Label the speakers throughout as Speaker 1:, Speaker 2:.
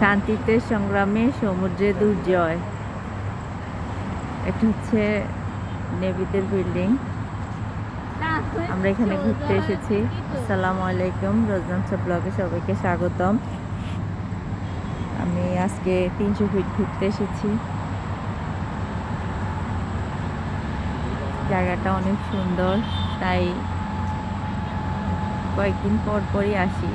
Speaker 1: শান্তিতে সংগ্রামে সমুদ্রে দুর্জয়। এটা হচ্ছে নেভিদের বিল্ডিং। আমরা এখানে ঘুরতে এসেছি। আসসালামু আলাইকুম, রোজনামসা ব্লগে সবাইকে স্বাগতম। আমি আজকে 300 ফিট ঘুরতে এসেছি। জায়গাটা অনেক সুন্দর, তাই কয়েকদিন পর পরই আসি।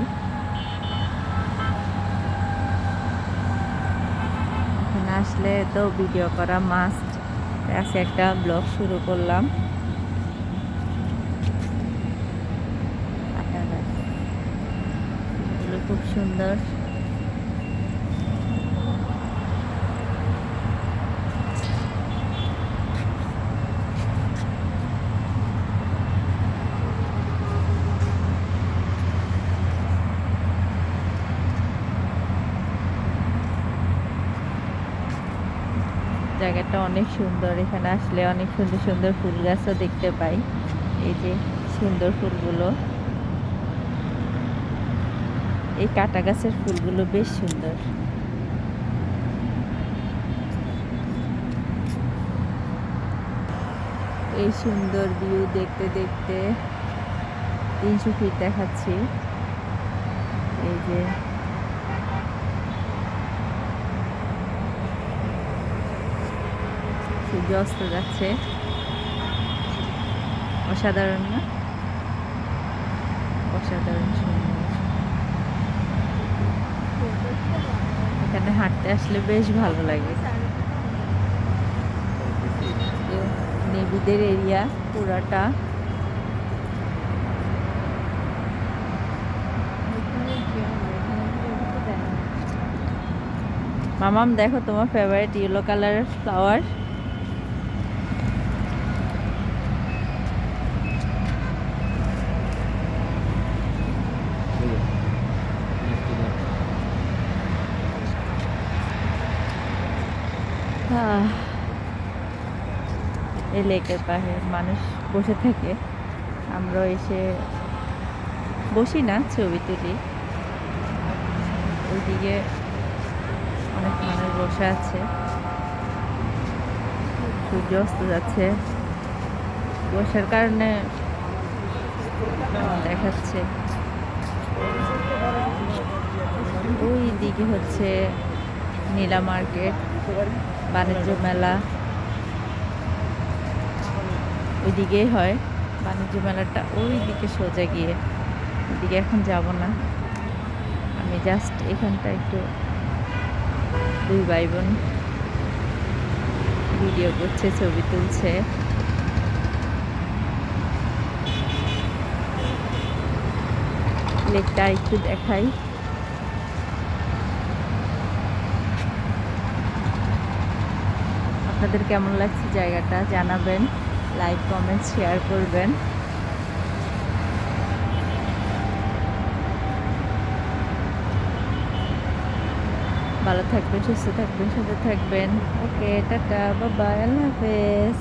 Speaker 1: এখানে আসলে তো ভিডিও করা মাস্ট। আজকে একটা ব্লগ শুরু করলাম। এগুলো খুব সুন্দর। জায়গাটা অনেক সুন্দর। এখানে আসলে অনেক সুন্দর সুন্দর ফুল গাছও দেখতে পাই। এই যে সুন্দর ফুলগুলো, এই কাটা গাছের ফুলগুলো বেশ সুন্দর। এই সুন্দর ভিউ দেখতে দেখতে 300 ফিট দেখাচ্ছি। এই যে সূর্য অস্ত যাচ্ছে, অসাধারণ না? অসাধারণ সুন্দর। এখানে হাঁটতে আসলে বেশ ভালো লাগে। নেভিদের এরিয়া পুরাটা। মামাম, দেখো তোমার ফেভারিট ইয়েলো কালারের ফ্লাওয়ার। এই লেকের পাশে মানুষ বসে থাকে, আমরা এসে বসি না, ছবি তুলি। ওইদিকে অনেক মানুষ বসে আছে। সূর্য অস্ত যাচ্ছে, বসার কারণে দেখাচ্ছে। ওই দিকে হচ্ছে নীলা মার্কেট, বাণিজ্য মেলা ওইদিকেই হয়। বাণিজ্য মেলাটা ওই দিকে সোজা গিয়ে, ওইদিকে এখন যাব না। আমি জাস্ট এখানটা একটু দুই ভাই বোন ভিডিও করছে, ছবি তুলছে। লেকটা একটু দেখাই। আপনাদের কেমন লাগছে জায়গাটা জানাবেন, লাইক কমেন্ট শেয়ার করবেন। ভালো থাকবেন, সুস্থ থাকবেন, সাথে থাকবেন। ওকে, টাটা, বাই বাই, আল্লাহ হাফেজ।